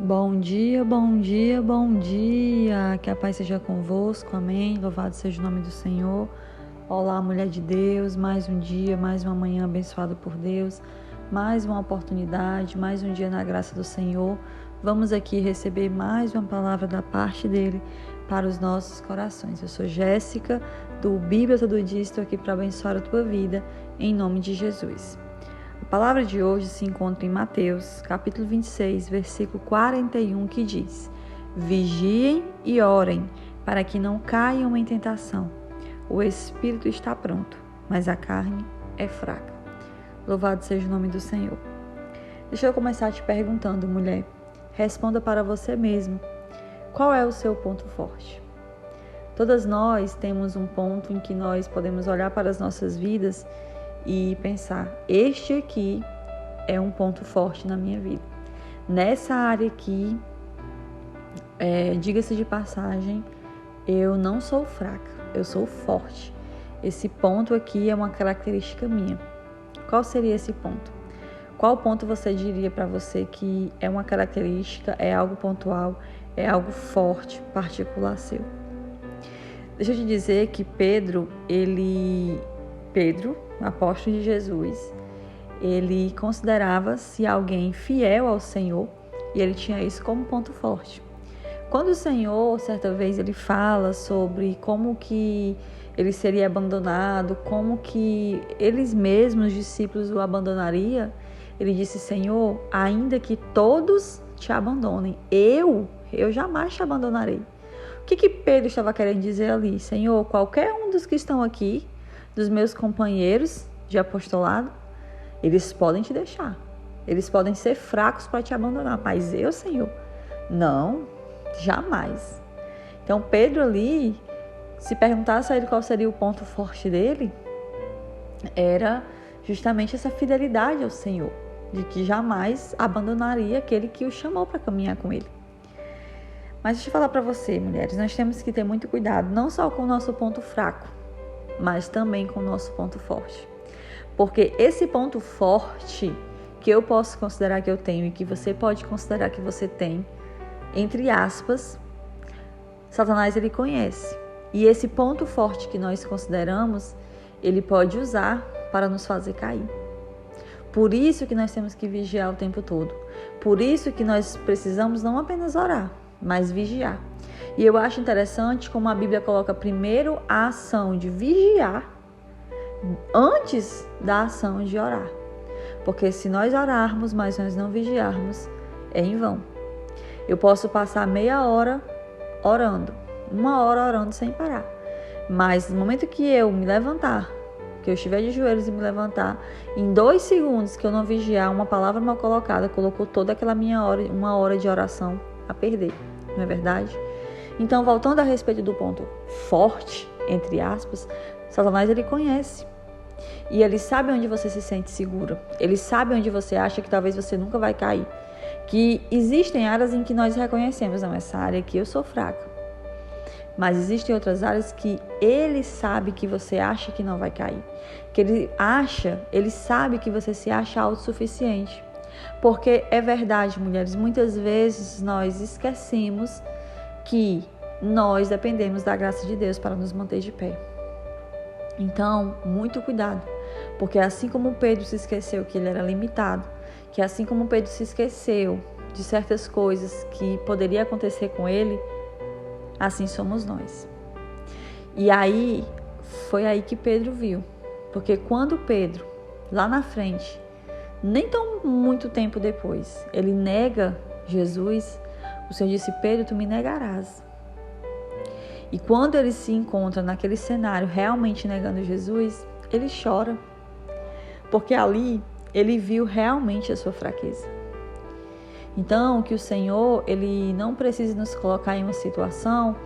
Bom dia, bom dia, bom dia. Que a paz seja convosco, amém. Louvado seja o nome do Senhor. Olá, mulher de Deus, mais um dia, mais uma manhã abençoada por Deus, mais uma oportunidade, mais um dia na graça do Senhor. Vamos aqui receber mais uma palavra da parte dele para os nossos corações. Eu sou Jéssica, do Bíblia Todo Dia, estou aqui para abençoar a tua vida, em nome de Jesus. A palavra de hoje se encontra em Mateus, capítulo 26, versículo 41, que diz: Vigiem e orem, para que não caiam em tentação. O espírito está pronto, mas a carne é fraca. Louvado seja o nome do Senhor. Deixa eu começar te perguntando, mulher. Responda para você mesmo. Qual é o seu ponto forte? Todas nós temos um ponto em que nós podemos olhar para as nossas vidas e pensar, este aqui é um ponto forte na minha vida. Nessa área aqui, diga-se de passagem, eu não sou fraca, eu sou forte. Esse ponto aqui é uma característica minha. Qual seria esse ponto? Qual ponto você diria para você que é uma característica, é algo pontual, é algo forte, particular seu? Deixa eu te dizer que Pedro, apóstolo de Jesus, ele considerava-se alguém fiel ao Senhor e ele tinha isso como ponto forte. Quando o Senhor, certa vez, ele fala sobre como que ele seria abandonado, como que eles mesmos, os discípulos, o abandonariam, ele disse: Senhor, ainda que todos te abandonem, eu jamais te abandonarei. O que Pedro estava querendo dizer ali? Senhor, qualquer um dos que estão aqui, dos meus companheiros de apostolado, eles podem te deixar. Eles podem ser fracos para te abandonar. Mas eu, Senhor, não, jamais. Então, Pedro ali, se perguntasse a ele qual seria o ponto forte dele, era justamente essa fidelidade ao Senhor, de que jamais abandonaria aquele que o chamou para caminhar com ele. Mas deixa eu falar para você, mulheres, nós temos que ter muito cuidado, não só com o nosso ponto fraco, mas também com o nosso ponto forte. Porque esse ponto forte que eu posso considerar que eu tenho e que você pode considerar que você tem, entre aspas, Satanás ele conhece. E esse ponto forte que nós consideramos, ele pode usar para nos fazer cair. Por isso que nós temos que vigiar o tempo todo. Por isso que nós precisamos não apenas orar, mas vigiar. E eu acho interessante como a Bíblia coloca primeiro a ação de vigiar antes da ação de orar. Porque se nós orarmos, mas nós não vigiarmos, é em vão. Eu posso passar meia hora orando, 1 hora orando sem parar. Mas no momento que eu me levantar, que eu estiver de joelhos e me levantar, em 2 segundos que eu não vigiar, uma palavra mal colocada colocou toda aquela minha hora, 1 hora de oração a perder. Não é verdade? Então, voltando a respeito do ponto forte, entre aspas, Satanás ele conhece. E ele sabe onde você se sente segura. Ele sabe onde você acha que talvez você nunca vai cair. Que existem áreas em que nós reconhecemos, não, essa área aqui eu sou fraca. Mas existem outras áreas que ele sabe que você acha que não vai cair. Que ele sabe que você se acha autossuficiente. Porque é verdade, mulheres, muitas vezes nós esquecemos que nós dependemos da graça de Deus para nos manter de pé. Então, muito cuidado, porque assim como Pedro se esqueceu que ele era limitado, que assim como Pedro se esqueceu de certas coisas que poderia acontecer com ele, assim somos nós. E aí, foi aí que Pedro viu, porque quando Pedro, lá na frente, nem tão muito tempo depois, ele nega Jesus, o Senhor disse: Pedro, tu me negarás. E quando ele se encontra naquele cenário realmente negando Jesus, ele chora. Porque ali ele viu realmente a sua fraqueza. Então, que o Senhor, ele não precisa nos colocar em uma situação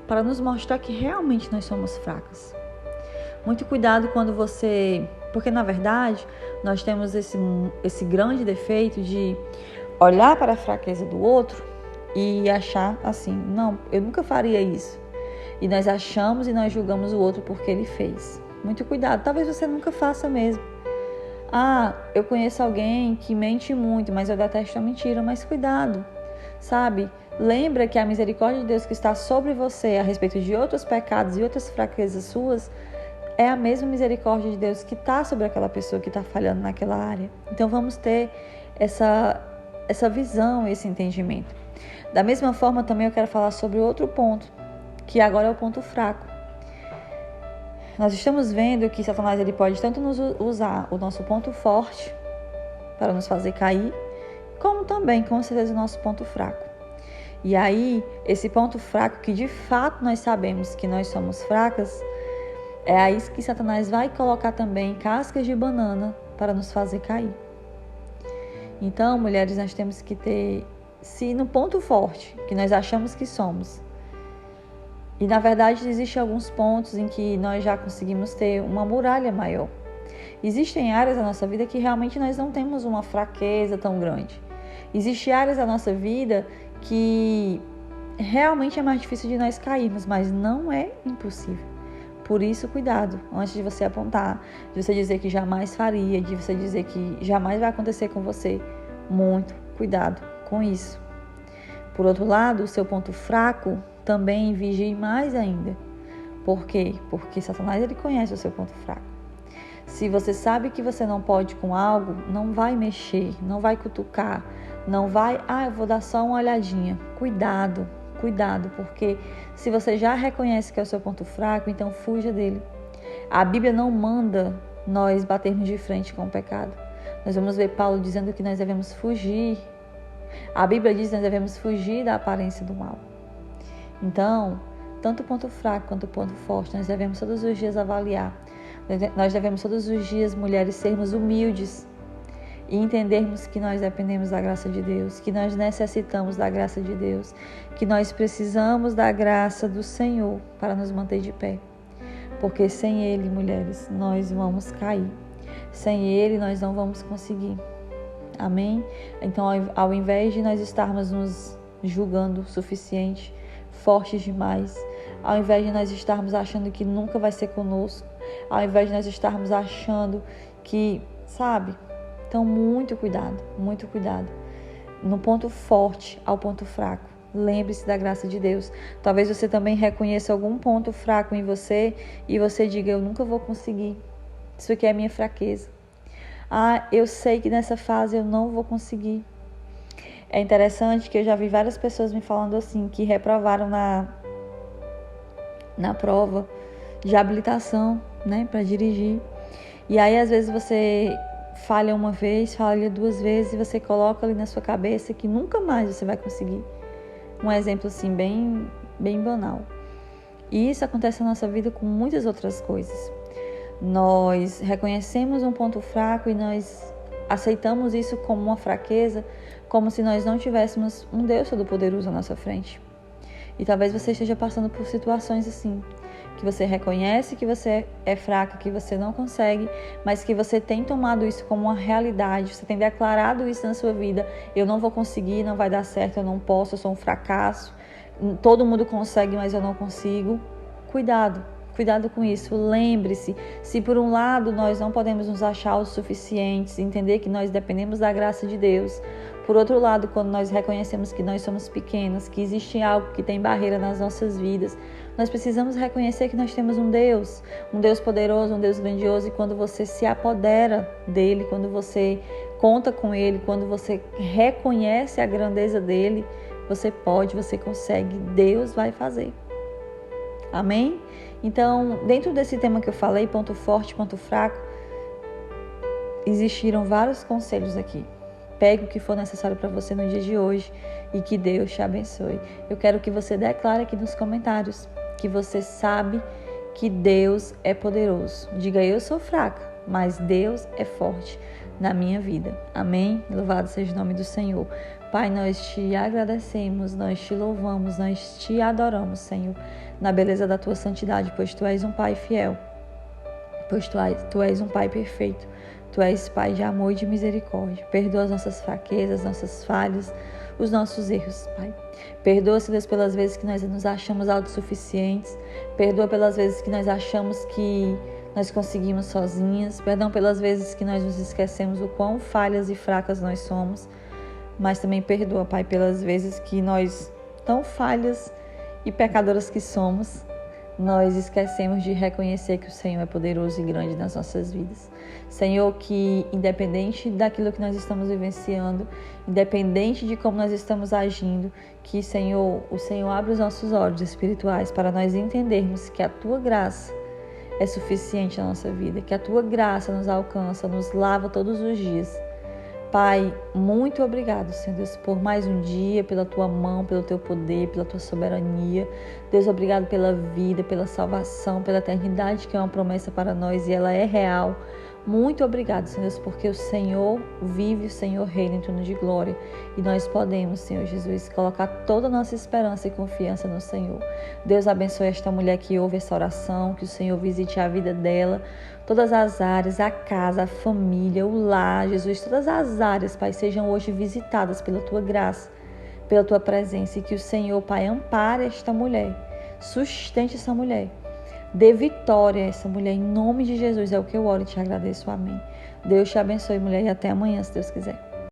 para nos mostrar que realmente nós somos fracas. Muito cuidado quando você... Porque, na verdade, nós temos esse grande defeito de olhar para a fraqueza do outro e achar assim: não, eu nunca faria isso. E nós achamos e nós julgamos o outro porque ele fez. Muito cuidado, talvez você nunca faça mesmo. Eu conheço alguém que mente muito, mas eu detesto a mentira. Mas cuidado, sabe? Lembra que a misericórdia de Deus que está sobre você a respeito de outros pecados e outras fraquezas suas é a mesma misericórdia de Deus que está sobre aquela pessoa que está falhando naquela área. Então vamos ter essa visão, esse entendimento. Da mesma forma, também eu quero falar sobre outro ponto, que agora é o ponto fraco. Nós estamos vendo que Satanás ele pode tanto nos usar o nosso ponto forte para nos fazer cair, como também, com certeza, o nosso ponto fraco. E aí, esse ponto fraco, que de fato nós sabemos que nós somos fracas, é aí que Satanás vai colocar também cascas de banana para nos fazer cair. Então, mulheres, nós temos que ter, se no ponto forte que nós achamos que somos, e na verdade existem alguns pontos em que nós já conseguimos ter uma muralha maior. Existem áreas da nossa vida que realmente nós não temos uma fraqueza tão grande. Existem áreas da nossa vida que realmente é mais difícil de nós cairmos, mas não é impossível. Por isso, cuidado, antes de você apontar, de você dizer que jamais faria, de você dizer que jamais vai acontecer com você. Muito cuidado com isso. Por outro lado, o seu ponto fraco também vigie mais ainda. Por quê? Porque Satanás ele conhece o seu ponto fraco. Se você sabe que você não pode com algo, não vai mexer, não vai cutucar, não vai, eu vou dar só uma olhadinha. Cuidado, porque se você já reconhece que é o seu ponto fraco, então fuja dele. A Bíblia não manda nós batermos de frente com o pecado. Nós vamos ver Paulo dizendo que nós devemos fugir. A Bíblia diz que nós devemos fugir da aparência do mal. Então, tanto o ponto fraco quanto o ponto forte, nós devemos todos os dias avaliar. Nós devemos todos os dias, mulheres, sermos humildes e entendermos que nós dependemos da graça de Deus, que nós necessitamos da graça de Deus, que nós precisamos da graça do Senhor para nos manter de pé. Porque sem Ele, mulheres, nós vamos cair. Sem Ele, nós não vamos conseguir. Amém? Então, ao invés de nós estarmos nos julgando o suficiente, fortes demais, ao invés de nós estarmos achando que nunca vai ser conosco, ao invés de nós estarmos achando que, sabe? Então, muito cuidado. No ponto forte ao ponto fraco. Lembre-se da graça de Deus. Talvez você também reconheça algum ponto fraco em você e você diga, eu nunca vou conseguir. Isso aqui é a minha fraqueza. Eu sei que nessa fase eu não vou conseguir. É interessante que eu já vi várias pessoas me falando assim, que reprovaram na prova de habilitação, né, para dirigir. E aí, às vezes, você falha uma vez, falha duas vezes e você coloca ali na sua cabeça que nunca mais você vai conseguir. Um exemplo assim bem banal. E isso acontece na nossa vida com muitas outras coisas. Nós reconhecemos um ponto fraco e nós aceitamos isso como uma fraqueza, como se nós não tivéssemos um Deus Todo-Poderoso à nossa frente. E talvez você esteja passando por situações assim, que você reconhece que você é fraca, que você não consegue, mas que você tem tomado isso como uma realidade, você tem declarado isso na sua vida, eu não vou conseguir, não vai dar certo, eu não posso, eu sou um fracasso, todo mundo consegue, mas eu não consigo. Cuidado com isso. Lembre-se, se por um lado nós não podemos nos achar o suficientes, entender que nós dependemos da graça de Deus, por outro lado, quando nós reconhecemos que nós somos pequenas, que existe algo que tem barreira nas nossas vidas, nós precisamos reconhecer que nós temos um Deus poderoso, um Deus grandioso, e quando você se apodera dele, quando você conta com ele, quando você reconhece a grandeza dele, você pode, você consegue, Deus vai fazer. Amém? Então, dentro desse tema que eu falei, ponto forte, ponto fraco, existiram vários conselhos aqui. Pegue o que for necessário para você no dia de hoje e que Deus te abençoe. Eu quero que você declare aqui nos comentários que você sabe que Deus é poderoso. Diga, eu sou fraca, mas Deus é forte na minha vida. Amém? Louvado seja o nome do Senhor. Pai, nós te agradecemos, nós te louvamos, nós te adoramos, Senhor, na beleza da tua santidade, pois tu és um Pai fiel, pois tu és um Pai perfeito. Tu és Pai de amor e de misericórdia. Perdoa as nossas fraquezas, nossas falhas, os nossos erros, Pai. Perdoa-se, Deus, pelas vezes que nós nos achamos autossuficientes. Perdoa pelas vezes que nós achamos que nós conseguimos sozinhas. Perdão pelas vezes que nós nos esquecemos o quão falhas e fracas nós somos. mas também perdoa, Pai, pelas vezes que nós, tão falhas e pecadoras que somos, nós esquecemos de reconhecer que o Senhor é poderoso e grande nas nossas vidas. Senhor, que independente daquilo que nós estamos vivenciando, independente de como nós estamos agindo, que, Senhor, o Senhor abre os nossos olhos espirituais para nós entendermos que a Tua graça é suficiente na nossa vida, que a Tua graça nos alcança, nos lava todos os dias. Pai, muito obrigado, Senhor Deus, por mais um dia, pela Tua mão, pelo Teu poder, pela Tua soberania. Deus, obrigado pela vida, pela salvação, pela eternidade, que é uma promessa para nós e ela é real. Muito obrigado, Senhor Deus, porque o Senhor vive, o Senhor reina em trono de glória. E nós podemos, Senhor Jesus, colocar toda a nossa esperança e confiança no Senhor. Deus, abençoe esta mulher que ouve essa oração, que o Senhor visite a vida dela, todas as áreas, a casa, a família, o lar, Jesus, todas as áreas, Pai, sejam hoje visitadas pela Tua graça, pela Tua presença, e que o Senhor, Pai, ampare esta mulher, sustente essa mulher, dê vitória a essa mulher, em nome de Jesus, é o que eu oro e te agradeço, amém. Deus te abençoe, mulher, e até amanhã, se Deus quiser.